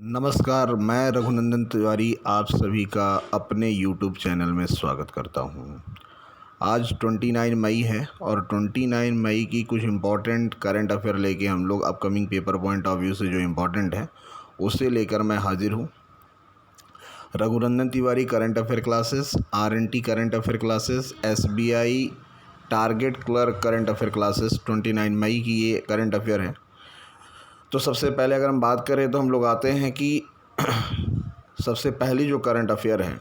नमस्कार, मैं रघुनंदन तिवारी आप सभी का अपने YouTube चैनल में स्वागत करता हूँ। आज 29 मई है और 29 मई की कुछ इम्पॉर्टेंट करंट अफेयर लेके हम लोग upcoming paper point of view से जो इम्पॉर्टेंट है उसे लेकर मैं हाजिर हूँ। Raghunandan Tiwari current affair classes, RNT current affair classes, SBI target clerk current affair classes 29 मई की ये करंट अफेयर है। तो सबसे पहले अगर हम बात करें तो हम लोग आते हैं कि सबसे पहली जो करंट अफेयर है,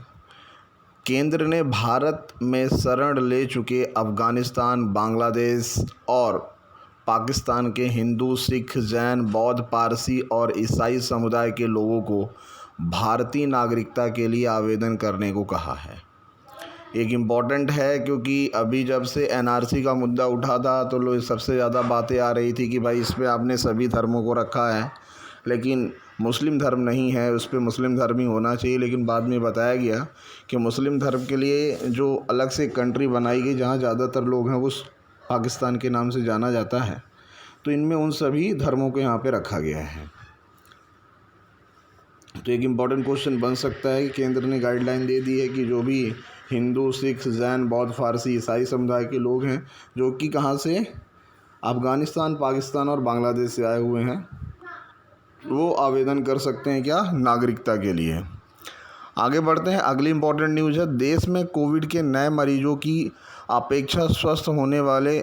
केंद्र ने भारत में शरण ले चुके अफ़गानिस्तान, बांग्लादेश और पाकिस्तान के हिंदू, सिख, जैन, बौद्ध, पारसी और ईसाई समुदाय के लोगों को भारतीय नागरिकता के लिए आवेदन करने को कहा है। एक इम्पॉर्टेंट है क्योंकि अभी जब से NRC का मुद्दा उठा था तो लोग सबसे ज़्यादा बातें आ रही थी कि भाई इस पे आपने सभी धर्मों को रखा है, लेकिन मुस्लिम धर्म नहीं है, उस पर मुस्लिम धर्म ही होना चाहिए। लेकिन बाद में बताया गया कि मुस्लिम धर्म के लिए जो अलग से कंट्री बनाई गई जहाँ ज़्यादातर लोग हैं वो पाकिस्तान के नाम से जाना जाता है, तो इनमें उन सभी धर्मों को यहाँ पर रखा गया है। तो एक इम्पॉर्टेंट क्वेश्चन बन सकता है कि केंद्र ने गाइडलाइन दे दी है कि जो भी हिंदू, सिख, जैन, बौद्ध, फारसी, ईसाई समुदाय के लोग हैं जो कि कहाँ से, अफ़गानिस्तान, पाकिस्तान और बांग्लादेश से आए हुए हैं, वो आवेदन कर सकते हैं क्या, नागरिकता के लिए। आगे बढ़ते हैं। अगली इम्पॉर्टेंट न्यूज़ है, देश में कोविड के नए मरीजों की अपेक्षा स्वस्थ होने वाले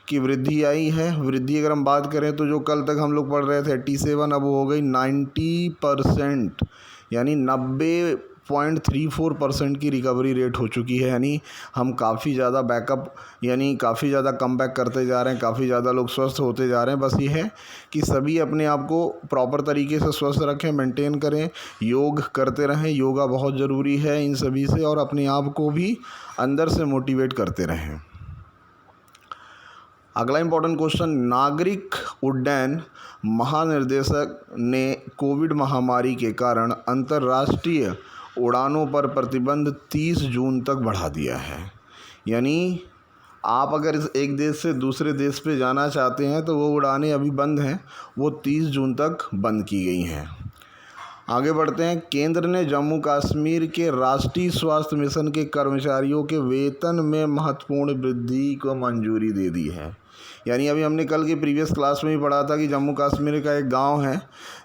की वृद्धि आई है। वृद्धि अगर हम बात करें तो जो कल तक हम लोग पढ़ रहे थे 87, अब हो गई 90%, यानी 90.34% की रिकवरी रेट हो चुकी है। यानी हम काफ़ी ज़्यादा बैकअप, यानी काफ़ी ज़्यादा कम बैक करते जा रहे हैं, काफ़ी ज़्यादा लोग स्वस्थ होते जा रहे हैं। बस ये है कि सभी अपने आप को प्रॉपर तरीके से स्वस्थ रखें, मेंटेन करें, योग करते रहें। योगा बहुत ज़रूरी है इन सभी से, और अपने आप को भी अंदर से मोटिवेट करते रहें। अगला इम्पॉर्टेंट क्वेश्चन, नागरिक उड्डयन महानिदेशक ने कोविड महामारी के कारण अंतर्राष्ट्रीय उड़ानों पर प्रतिबंध 30 जून तक बढ़ा दिया है। यानी आप अगर इस एक देश से दूसरे देश पे जाना चाहते हैं तो वो उड़ानें अभी बंद हैं, वो 30 जून तक बंद की गई हैं। आगे बढ़ते हैं। केंद्र ने जम्मू कश्मीर के राष्ट्रीय स्वास्थ्य मिशन के कर्मचारियों के वेतन में महत्वपूर्ण वृद्धि को मंजूरी दे दी है। यानी अभी हमने कल की प्रीवियस क्लास में ही पढ़ा था कि जम्मू कश्मीर का एक गांव है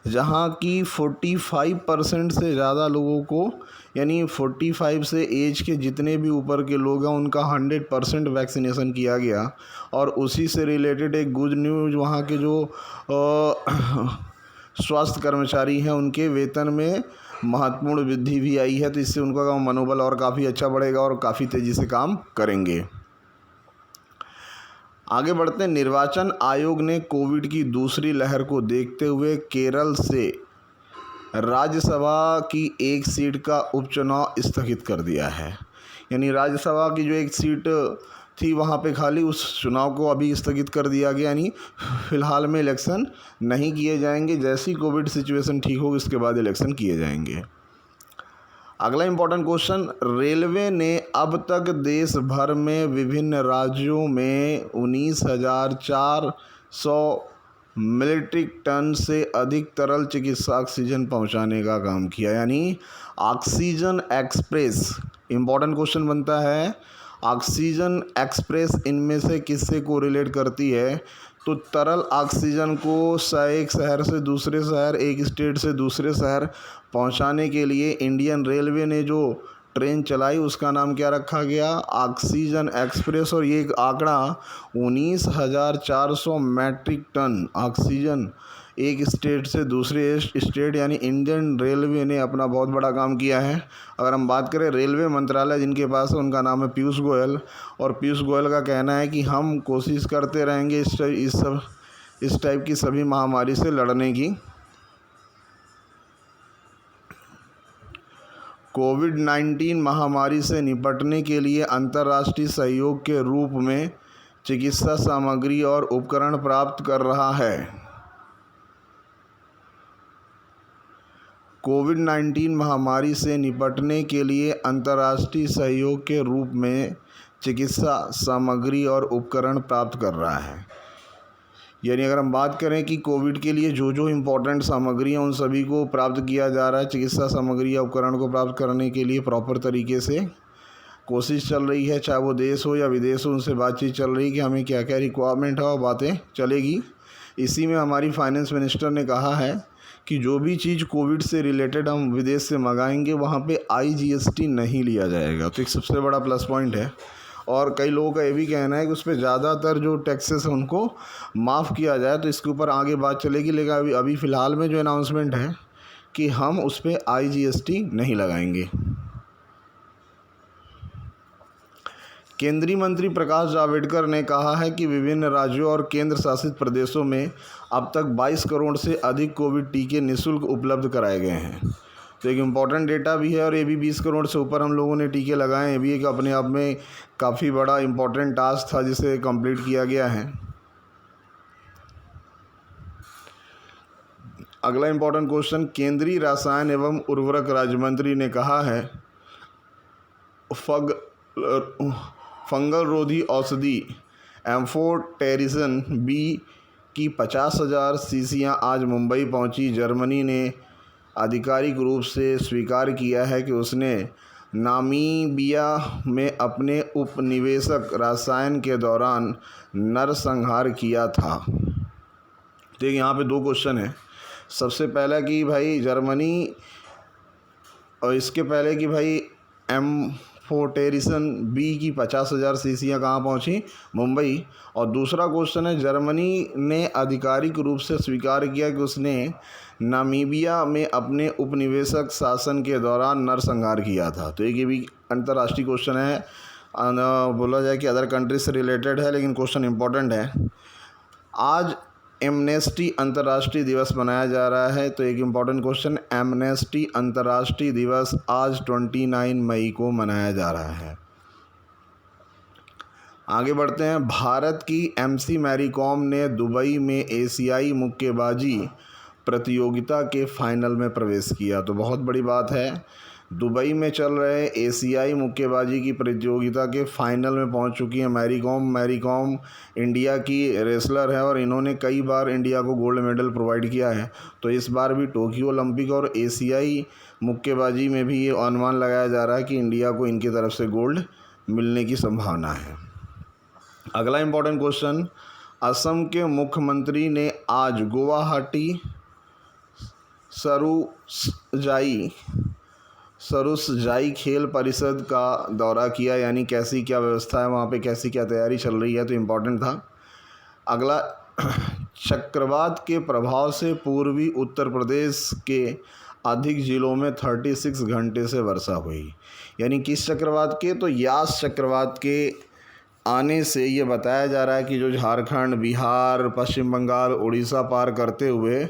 जहां की 45% से ज़्यादा लोगों को, यानी 45 से एज के जितने भी ऊपर के लोग हैं उनका 100% वैक्सीनेशन किया गया। और उसी से रिलेटेड एक गुड न्यूज़, वहाँ के जो स्वास्थ्य कर्मचारी हैं उनके वेतन में महत्वपूर्ण वृद्धि भी आई है। तो इससे उनका मनोबल और काफ़ी अच्छा बढ़ेगा और काफ़ी तेज़ी से काम करेंगे। आगे बढ़ते हैं। निर्वाचन आयोग ने कोविड की दूसरी लहर को देखते हुए केरल से राज्यसभा की एक सीट का उपचुनाव स्थगित कर दिया है। यानी राज्यसभा की जो एक सीट थी वहाँ पे खाली, उस चुनाव को अभी स्थगित कर दिया गया। यानी फ़िलहाल में इलेक्शन नहीं किए जाएंगे, जैसी कोविड सिचुएशन ठीक होगी उसके बाद इलेक्शन किए जाएंगे। अगला इम्पॉर्टेंट क्वेश्चन, रेलवे ने अब तक देश भर में विभिन्न राज्यों में 19,400 मीट्रिक टन से अधिक तरल चिकित्सा ऑक्सीजन पहुंचाने का काम किया। यानी ऑक्सीजन एक्सप्रेस, इम्पॉर्टेंट क्वेश्चन बनता है, ऑक्सीजन एक्सप्रेस इनमें से किससे कोरिलेट करती है, तो तरल ऑक्सीजन को एक शहर से दूसरे शहर, एक स्टेट से दूसरे शहर पहुंचाने के लिए इंडियन रेलवे ने जो ट्रेन चलाई उसका नाम क्या रखा गया, ऑक्सीजन एक्सप्रेस। और ये आंकड़ा 19,400 मैट्रिक टन ऑक्सीजन एक स्टेट से दूसरे स्टेट, यानी इंडियन रेलवे ने अपना बहुत बड़ा काम किया है। अगर हम बात करें रेलवे मंत्रालय जिनके पास है उनका नाम है पीयूष गोयल, और पीयूष गोयल का कहना है कि हम कोशिश करते रहेंगे इस टाइप की सभी महामारी से लड़ने की। कोविड-19 महामारी से निपटने के लिए अंतर्राष्ट्रीय सहयोग के रूप में चिकित्सा सामग्री और उपकरण प्राप्त कर रहा है। कोविड-19 महामारी से निपटने के लिए अंतर्राष्ट्रीय सहयोग के रूप में चिकित्सा सामग्री और उपकरण प्राप्त कर रहा है। यानी अगर हम बात करें कि कोविड के लिए जो जो इम्पोर्टेंट सामग्री हैं उन सभी को प्राप्त किया जा रहा है। चिकित्सा सामग्री या उपकरण को प्राप्त करने के लिए प्रॉपर तरीके से कोशिश चल रही है, चाहे वो देश हो या विदेश हो, उनसे बातचीत चल रही है कि हमें क्या क्या रिक्वायरमेंट है और बातें चलेगी। इसी में हमारी फाइनेंस मिनिस्टर ने कहा है कि जो भी चीज़ कोविड से रिलेटेड हम विदेश से मंगाएंगे वहाँ पे IGST नहीं लिया जाएगा, तो एक सबसे बड़ा प्लस पॉइंट है। और कई लोगों का ये भी कहना है कि उस पर ज़्यादातर जो टैक्सेस हैं उनको माफ़ किया जाए, तो इसके ऊपर आगे बात चलेगी। लेकिन अभी फ़िलहाल में जो अनाउंसमेंट है कि हम उस पर IGST नहीं लगाएंगे। केंद्रीय मंत्री प्रकाश जावड़ेकर ने कहा है कि विभिन्न राज्यों और केंद्र शासित प्रदेशों में अब तक 22 करोड़ से अधिक कोविड टीके निःशुल्क उपलब्ध कराए गए हैं। तो एक इम्पॉर्टेंट डेटा भी है, और ये भी 20 करोड़ से ऊपर हम लोगों ने टीके लगाए। ये भी एक अपने आप में काफ़ी बड़ा इम्पॉर्टेंट टास्क था जिसे कंप्लीट किया गया है। अगला इम्पॉर्टेंट क्वेश्चन, केंद्रीय रसायन एवं उर्वरक राज्य मंत्री ने कहा है फंगल रोधी औषधि एम्फोटेरिसन बी की 50,000 शीशियाँ आज मुंबई पहुंची। जर्मनी ने आधिकारिक रूप से स्वीकार किया है कि उसने नामीबिया में अपने उपनिवेशक रसायन के दौरान नरसंहार किया था। तो यहाँ पे दो क्वेश्चन है। सबसे पहला कि भाई जर्मनी, और इसके पहले कि भाई एम्फोटेरिसन बी की 50,000 शीशियाँ कहाँ पहुँची? मुंबई। और दूसरा क्वेश्चन है, जर्मनी ने आधिकारिक रूप से स्वीकार किया कि उसने नामीबिया में अपने उपनिवेशक शासन के दौरान नरसंहार किया था। तो एक ये भी अंतर्राष्ट्रीय क्वेश्चन है, बोला जाए कि अदर कंट्री से रिलेटेड है, लेकिन क्वेश्चन इंपॉर्टेंट है। आज एमनेस्टी अंतर्राष्ट्रीय दिवस मनाया जा रहा है, तो एक इम्पॉर्टेंट क्वेश्चन, एमनेस्टी अंतर्राष्ट्रीय दिवस आज 29 मई को मनाया जा रहा है। आगे बढ़ते हैं। भारत की MC मैरी कॉम ने दुबई में एशियाई मुक्केबाजी प्रतियोगिता के फाइनल में प्रवेश किया। तो बहुत बड़ी बात है, दुबई में चल रहे एशियाई मुक्केबाजी की प्रतियोगिता के फाइनल में पहुंच चुकी है मैरी कॉम इंडिया की रेसलर है, और इन्होंने कई बार इंडिया को गोल्ड मेडल प्रोवाइड किया है। तो इस बार भी टोक्यो ओलंपिक और एशियाई मुक्केबाजी में भी ये अनुमान लगाया जा रहा है कि इंडिया को इनकी तरफ से गोल्ड मिलने की संभावना है। अगला इम्पोर्टेंट क्वेश्चन, असम के मुख्यमंत्री ने आज गुवाहाटी सरुसजाई खेल परिषद का दौरा किया, यानी कैसी क्या व्यवस्था है वहाँ पे, कैसी क्या तैयारी चल रही है, तो इम्पोर्टेंट था। अगला, चक्रवात के प्रभाव से पूर्वी उत्तर प्रदेश के अधिक जिलों में 36 घंटे से वर्षा हुई। यानी किस चक्रवात के? तो यास चक्रवात के आने से ये बताया जा रहा है कि जो झारखंड, बिहार, पश्चिम बंगाल, उड़ीसा पार करते हुए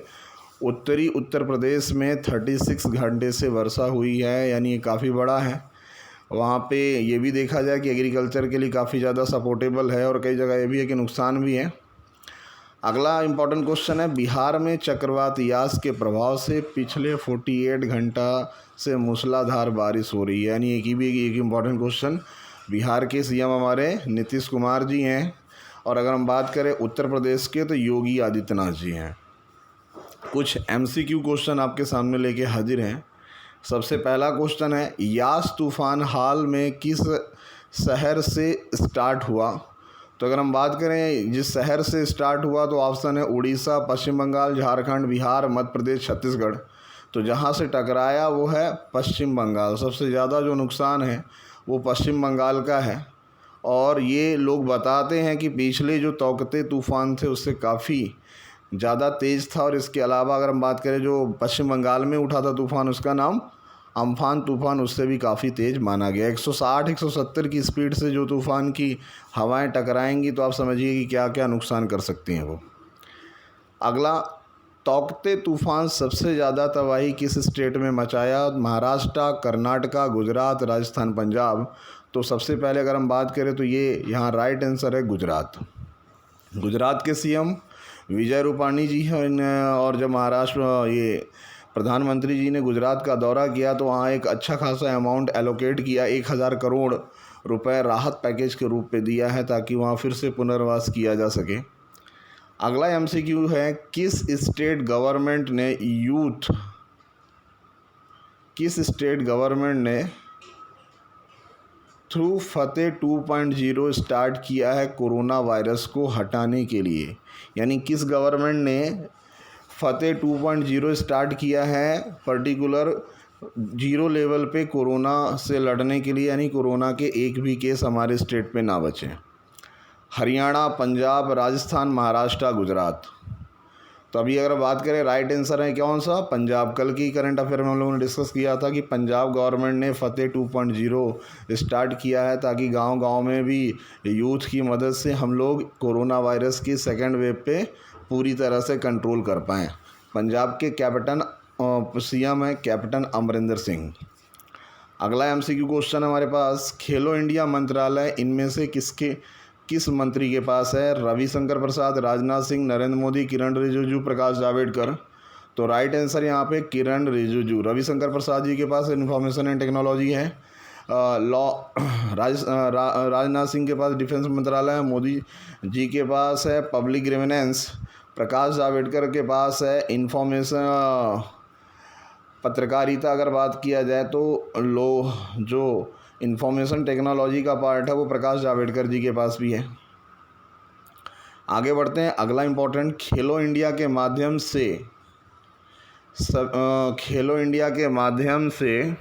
उत्तरी उत्तर प्रदेश में 36 घंटे से वर्षा हुई है, यानी ये काफ़ी बड़ा है। वहाँ पे ये भी देखा जाए कि एग्रीकल्चर के लिए काफ़ी ज़्यादा सपोर्टेबल है, और कई जगह ये भी है कि नुकसान भी है। अगला इम्पॉर्टेंट क्वेश्चन है, बिहार में चक्रवात यास के प्रभाव से पिछले 48 घंटा से मूसलाधार बारिश हो रही है। यानी एक इम्पॉर्टेंट क्वेश्चन, बिहार के CM हमारे नीतीश कुमार जी हैं, और अगर हम बात करें उत्तर प्रदेश के तो योगी आदित्यनाथ जी हैं। कुछ MCQ क्वेश्चन आपके सामने लेके हाजिर हैं। सबसे पहला क्वेश्चन है, यास तूफान हाल में किस शहर से स्टार्ट हुआ? तो अगर हम बात करें जिस शहर से स्टार्ट हुआ तो ऑप्शन है उड़ीसा, पश्चिम बंगाल, झारखंड, बिहार, मध्य प्रदेश, छत्तीसगढ़। तो जहाँ से टकराया वो है पश्चिम बंगाल। सबसे ज़्यादा जो नुकसान है वो पश्चिम बंगाल का है, और ये लोग बताते हैं कि पिछले जो तौकते तूफ़ान थे उससे काफ़ी ज़्यादा तेज़ था। और इसके अलावा अगर हम बात करें जो पश्चिम बंगाल में उठा था तूफ़ान, उसका नाम अम्फान तूफ़ान, उससे भी काफ़ी तेज़ माना गया। 160-170 की स्पीड से जो तूफ़ान की हवाएं टकराएंगी तो आप समझिए कि क्या क्या नुकसान कर सकती हैं वो। अगला, तौकते तूफ़ान सबसे ज़्यादा तबाही किस स्टेट में मचाया? महाराष्ट्र, कर्नाटका, गुजरात, राजस्थान, पंजाब। तो सबसे पहले अगर हम बात करें तो ये यहाँ राइट आंसर है गुजरात। गुजरात के CM विजय रूपाणी जी हैं, और जब महाराष्ट्र ये प्रधानमंत्री जी ने गुजरात का दौरा किया तो वहाँ एक अच्छा खासा अमाउंट एलोकेट किया, 1000 करोड़ रुपए राहत पैकेज के रूप में दिया है, ताकि वहाँ फिर से पुनर्वास किया जा सके। अगला एमसीक्यू है, किस स्टेट गवर्नमेंट ने थ्रू फतेह 2.0 स्टार्ट किया है कोरोना वायरस को हटाने के लिए। यानी किस गवर्नमेंट ने फतेह 2.0 स्टार्ट किया है पर्टिकुलर जीरो लेवल पे कोरोना से लड़ने के लिए, यानी कोरोना के एक भी केस हमारे स्टेट पे ना बचे। हरियाणा, पंजाब, राजस्थान, महाराष्ट्र, गुजरात। तो अभी अगर बात करें, राइट आंसर है कौन सा? पंजाब। कल की करंट अफेयर में हम लोगों ने डिस्कस किया था कि पंजाब गवर्नमेंट ने फतेह 2.0 स्टार्ट किया है ताकि गांव-गांव में भी यूथ की मदद से हम लोग कोरोना वायरस की सेकेंड वेव पे पूरी तरह से कंट्रोल कर पाएँ। पंजाब के सीएम है कैप्टन अमरिंदर सिंह। अगला एमसीक्यू क्वेश्चन हमारे पास, खेलो इंडिया मंत्रालय इनमें से किस मंत्री के पास है? रविशंकर प्रसाद, राजनाथ सिंह, नरेंद्र मोदी, किरण रिजिजू, प्रकाश जावड़ेकर। तो राइट आंसर यहाँ पे किरण रिजिजू। रविशंकर प्रसाद जी के पास इंफॉर्मेशन एंड टेक्नोलॉजी है, राजनाथ सिंह के पास डिफेंस मंत्रालय है, मोदी जी के पास है पब्लिक ग्रीवेनेंस, प्रकाश जावड़ेकर के पास है इंफॉर्मेशन पत्रकारिता। अगर बात किया जाए तो जो इंफॉर्मेशन टेक्नोलॉजी का पार्ट है वो प्रकाश जावड़ेकर जी के पास भी है। आगे बढ़ते हैं। अगला इम्पोर्टेंट, खेलो इंडिया के माध्यम से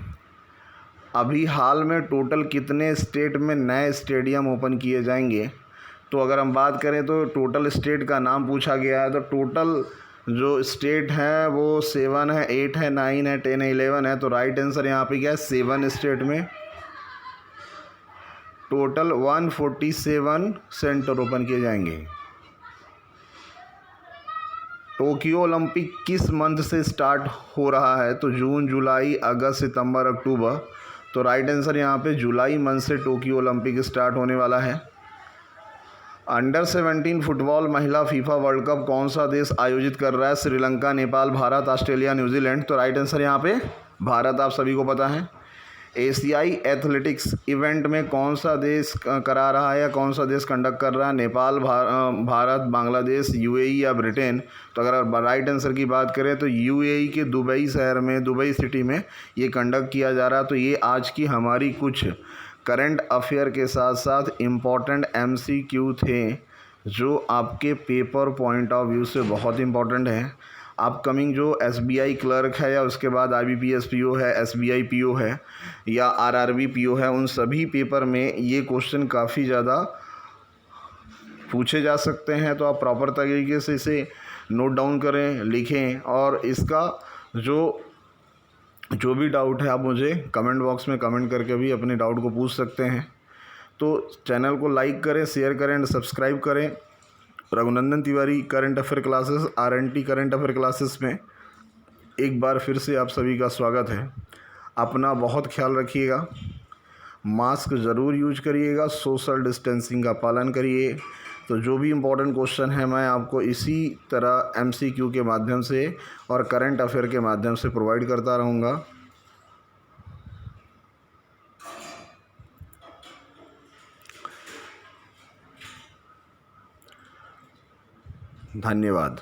अभी हाल में टोटल कितने स्टेट में नए स्टेडियम ओपन किए जाएंगे? तो अगर हम बात करें तो टोटल स्टेट का नाम पूछा गया है, तो टोटल जो स्टेट है वो 7 है, 8 है, 9 है, 10 है, 11 है। तो राइट आंसर यहाँ पे क्या है? 7 स्टेट में टोटल 147 सेंटर ओपन किए जाएंगे। टोक्यो ओलंपिक किस मंथ से स्टार्ट हो रहा है? तो जून, जुलाई, अगस्त, सितंबर, अक्टूबर। तो राइट आंसर यहाँ पे जुलाई मंथ से टोक्यो ओलंपिक स्टार्ट होने वाला है। अंडर 17 फुटबॉल महिला फीफा वर्ल्ड कप कौन सा देश आयोजित कर रहा है? Sri Lanka, Nepal, Bharat, Australia, New Zealand. तो राइट आंसर यहाँ पे भारत, आप सभी को पता है। एशियाई एथलेटिक्स इवेंट में कौन सा देश करा रहा है या कौन सा देश कंडक्ट कर रहा है? नेपाल, भारत, बांग्लादेश, यूएई या ब्रिटेन। तो अगर राइट आंसर की बात करें तो यूएई के दुबई शहर में, दुबई सिटी में ये कंडक्ट किया जा रहा है। तो ये आज की हमारी कुछ करंट अफेयर के साथ साथ इम्पॉर्टेंट एमसीक्यू थे जो आपके पेपर पॉइंट ऑफ व्यू से बहुत इम्पॉर्टेंट है। अपकमिंग जो एसबीआई क्लर्क है या उसके बाद आईबीपीएस पीओ है, एसबीआई पीओ है या आरआरबी पीओ है, उन सभी पेपर में ये क्वेश्चन काफ़ी ज़्यादा पूछे जा सकते हैं। तो आप प्रॉपर तरीके से इसे नोट डाउन करें, लिखें, और इसका जो भी डाउट है आप मुझे कमेंट बॉक्स में कमेंट करके भी अपने डाउट को पूछ सकते हैं। तो चैनल को लाइक करें, शेयर करें एंड सब्सक्राइब करें। Raghunandan Tiwari current affair classes, RNT current affair classes में एक बार फिर से आप सभी का स्वागत है। अपना बहुत ख्याल रखिएगा, मास्क ज़रूर यूज करिएगा, सोशल डिस्टेंसिंग का पालन करिए। तो जो भी इम्पोर्टेंट क्वेश्चन है मैं आपको इसी तरह एमसीक्यू के माध्यम से और करंट अफेयर के माध्यम से प्रोवाइड करता रहूँगा। धन्यवाद।